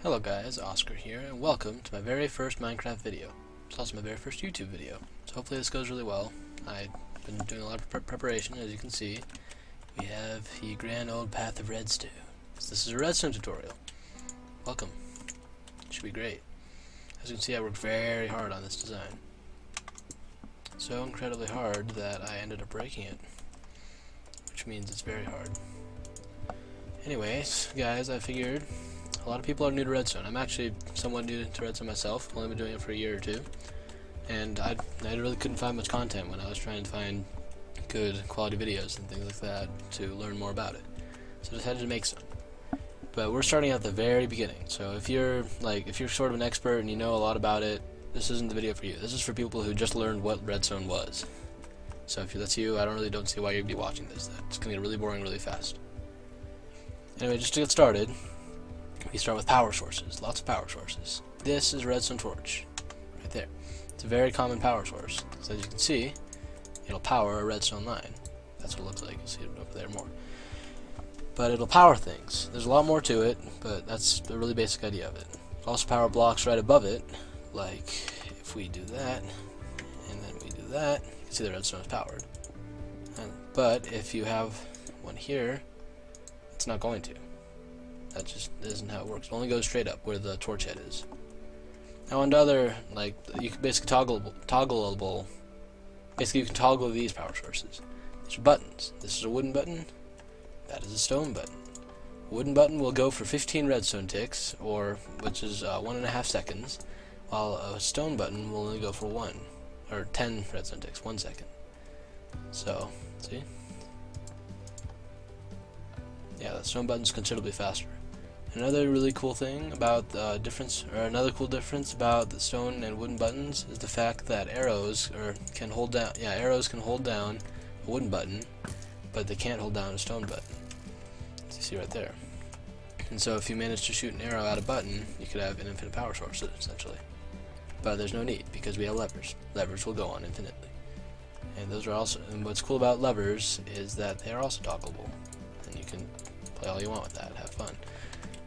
Hello guys, Oscar here, and welcome to my very first Minecraft video. It's also my very first YouTube video, so hopefully this goes really well. I've been doing a lot of preparation, as you can see. We have the grand old path of Redstone. So this is a Redstone tutorial. Welcome. It should be great. As you can see, I worked very hard on this design. So incredibly hard that I ended up breaking it, which means it's very hard. Anyways, guys, I figured a lot of people are new to Redstone. I'm actually somewhat new to Redstone myself. I've only been doing it for a year or two. And I really couldn't find much content when I was trying to find good quality videos and things like that to learn more about it. So I decided to make some. But we're starting at the very beginning. So if you're sort of an expert and you know a lot about it, this isn't the video for you. This is for people who just learned what Redstone was. So if that's you, I don't see why you'd be watching this. It's gonna get really boring really fast. Anyway, just to get started, we start with power sources, lots of power sources. This is a redstone torch, right there. It's a very common power source. So as you can see, it'll power a redstone line. That's what it looks like. You'll see it over there more. But it'll power things. There's a lot more to it, but that's the really basic idea of it. It'll also power blocks right above it, like if we do that, and then we do that, you can see the redstone is powered. But if you have one here, it's not going to. That just isn't how it works. It only goes straight up where the torch head is. Now on to other, you can basically you can toggle these power sources. These are buttons. This is a wooden button. That is a stone button. A wooden button will go for 15 redstone ticks, which is 1.5 seconds, while a stone button will only go for 10 redstone ticks, 1 second. So, see? Yeah, the stone button's considerably faster. Another really cool thing about another cool difference about the stone and wooden buttons is the fact that arrows can hold down a wooden button, but they can't hold down a stone button. As you see right there. And so if you manage to shoot an arrow at a button, you could have an infinite power source essentially. But there's no need because we have levers. Levers will go on infinitely. And what's cool about levers is that they are also toggleable. And you can play all you want with that, have fun.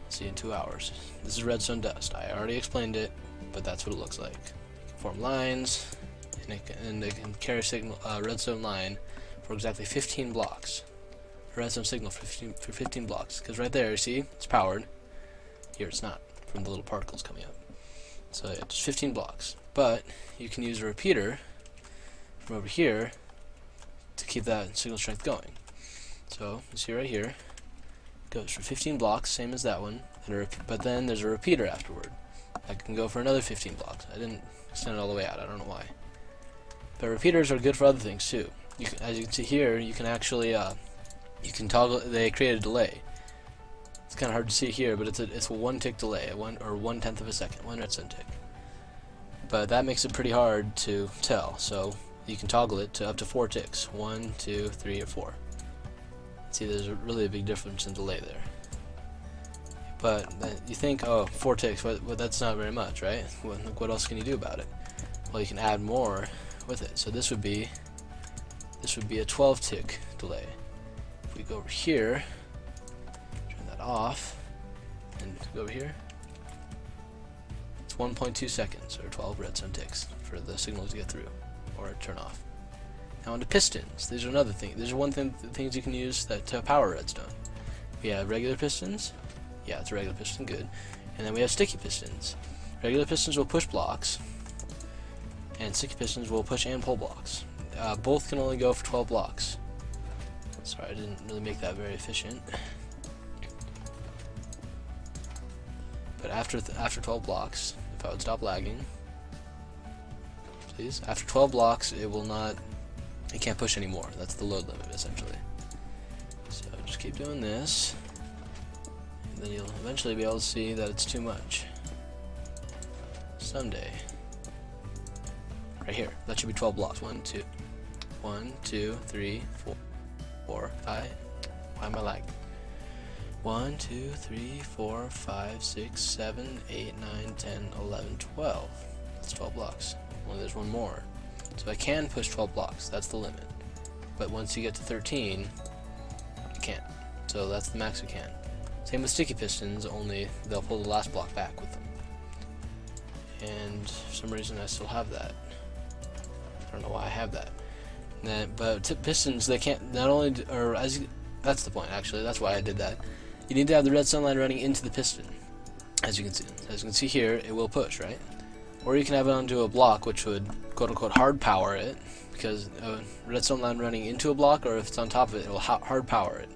See you in 2 hours. This is redstone dust. I already explained it, but that's what it looks like. You can form lines, and it can carry a redstone line for exactly 15 blocks. A redstone signal for 15 blocks. Because right there, you see, it's powered. Here it's not, from the little particles coming up. So yeah, just 15 blocks. But you can use a repeater from over here to keep that signal strength going. So you see right here, goes for 15 blocks, same as that one, but then there's a repeater afterward. That can go for another 15 blocks. I didn't extend it all the way out, I don't know why. But repeaters are good for other things too. As you can see here, you can actually, you can toggle, they create a delay. It's kind of hard to see here, but it's a 1 tick delay, 1/10 of a second, 1 redstone tick. But that makes it pretty hard to tell, so you can toggle it to up to 4 ticks, 1, 2, 3, or 4. See, there's really a big difference in delay there. But you think, oh, 4 ticks, well, that's not very much, right? What else can you do about it? Well, you can add more with it. So this would be a 12 tick delay. If we go over here, turn that off, and go over here, it's 1.2 seconds, or 12 redstone ticks for the signal to get through, or turn off. Now onto pistons. These are another thing. These are things you can use to power redstone. We have regular pistons. Yeah, it's a regular piston, good. And then we have sticky pistons. Regular pistons will push blocks, and sticky pistons will push and pull blocks. Both can only go for 12 blocks. Sorry, I didn't really make that very efficient. But after 12 blocks, if I would stop lagging, please. After 12 blocks, it can't push anymore. That's the load limit, essentially. So just keep doing this, and then you'll eventually be able to see that it's too much. Someday. Right here. That should be 12 blocks. 1, 2, 3, 4, 5. Why am I lagging? 1, 2, 3, 4, 5, 6, 7, 8, 9, 10, 11, 12. That's 12 blocks. Well, there's one more. So I can push 12 blocks, that's the limit. But once you get to 13, you can't. So that's the max we can. Same with sticky pistons, only they'll pull the last block back with them. And for some reason I still have that. I don't know why I have that. But pistons, they can't, not only, that's the point actually, that's why I did that. You need to have the redstone line running into the piston. As you can see. As you can see here, it will push, right? Or you can have it onto a block, which would quote-unquote hard power it, because a redstone line running into a block, or if it's on top of it, it will hard power it.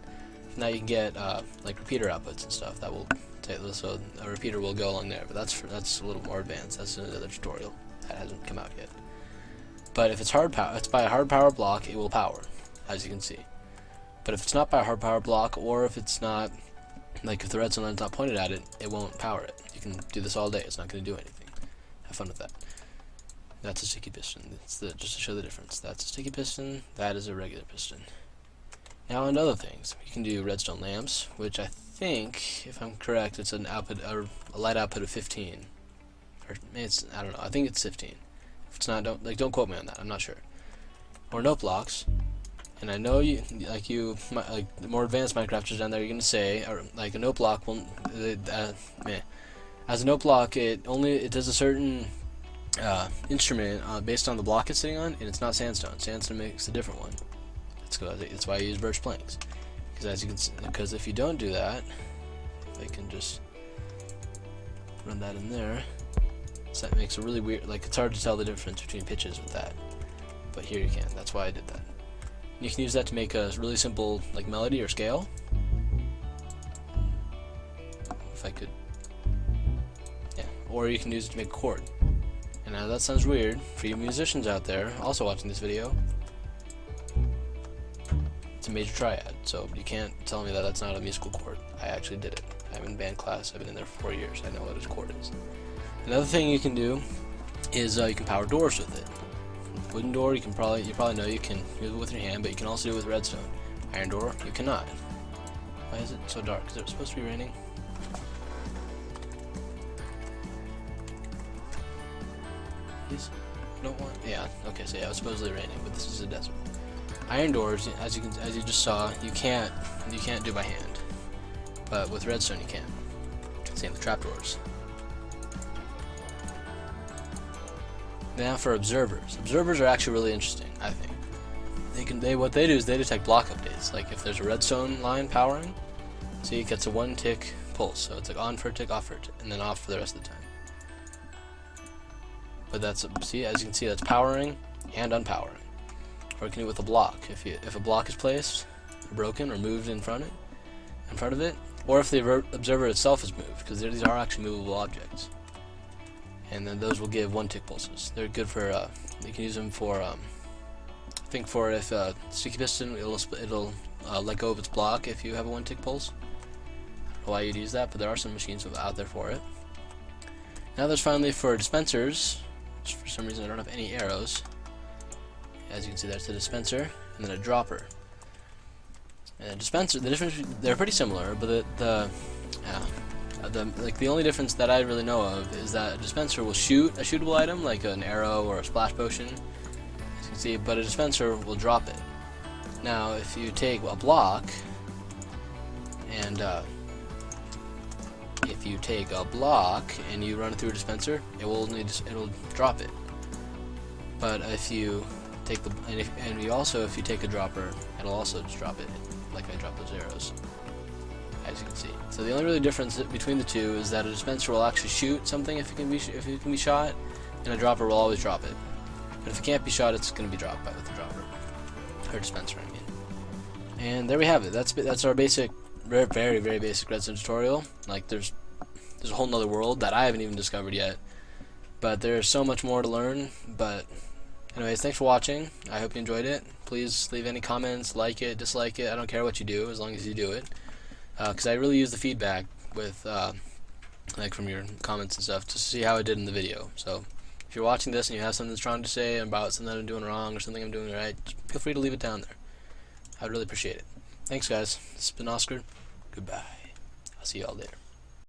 Now you can get like repeater outputs and stuff. That will so a repeater will go along there, but that's a little more advanced. That's another tutorial that hasn't come out yet. But if it's it's by a hard power block, it will power, as you can see. But if it's not by a hard power block, or if it's not, like if the redstone line's not pointed at it, it won't power it. You can do this all day. It's not going to do anything. Have fun with that. That's a sticky piston. It's just to show the difference. That's a sticky piston. That is a regular piston. Now on other things, you can do redstone lamps, which I think, if I'm correct, it's an output, a light output of 15. Or maybe it's, I don't know. I think it's 15. If it's not, don't quote me on that. I'm not sure. Or note blocks. And I know like the more advanced Minecrafters down there, you're gonna say, or like a note block will, as a note block, it does a certain instrument based on the block it's sitting on, and it's not sandstone. Sandstone makes a different one. That's why I use birch planks. Because as you can see, because if you don't do that, if I can just run that in there, so that makes a really weird, like it's hard to tell the difference between pitches with that. But here you can. That's why I did that. You can use that to make a really simple like melody or scale. If I could, yeah. Or you can use it to make a chord. And now that sounds weird for you musicians out there also watching this video. It's a major triad, so you can't tell me that that's not a musical chord. I actually did it. I'm in band class. I've been in there for 4 years. I know what a chord is. Another thing you can do is you can power doors with it. Wooden door, you probably know you can move it with your hand, but you can also do it with redstone. Iron door, you cannot. Why is it so dark? Is it supposed to be raining? Please? Don't want. Yeah. Okay. So yeah, it was supposedly raining, but this is a desert. Iron doors, as you just saw, you can't do by hand, but with redstone you can. Same with trapdoors. Now for observers. Observers are actually really interesting, I think. What they do is they detect block updates. Like if there's a redstone line powering, see it gets a 1 tick pulse, so it's like on for a tick, off for a tick, and then off for the rest of the time. But that's, see, as you can see, that's powering and unpowering. Or you can do it with a block. If a block is placed, or broken, or moved in front of it, or if the observer itself is moved, because these are actually movable objects. And then those will give 1 tick pulses. They're good for, you can use them for, I think for if sticky piston, it'll let go of its block if you have a 1 tick pulse. I don't know why you'd use that, but there are some machines out there for it. Now there's finally for dispensers. For some reason I don't have any arrows. As you can see, that's a dispenser and then a dropper. And a dispenser, the difference, they're pretty similar, but the only difference that I really know of is that a dispenser will shoot a shootable item like an arrow or a splash potion, as you can see, but a dispenser will drop it. Now, if you take a block and you run it through a dispenser, it'll drop it. But if you take if you take a dropper, it'll also just drop it, like I dropped those arrows, as you can see. So the only really difference between the two is that a dispenser will actually shoot something if it can be shot, and a dropper will always drop it. But if it can't be shot, it's going to be dropped with the dropper, or dispenser, I mean. And there we have it. That's our basic, very basic redstone tutorial. Like there's a whole nother world that I haven't even discovered yet, but there's so much more to learn. But anyways, thanks for watching. I hope you enjoyed it. Please leave any comments, like it, dislike it. I don't care what you do, as long as you do it. Because I really use the feedback with, like from your comments and stuff, to see how I did in the video. So if you're watching this and you have something strong to say about something that I'm doing wrong or something I'm doing right, just feel free to leave it down there. I'd really appreciate it. Thanks, guys. This has been Oscar. Goodbye. I'll see you all later.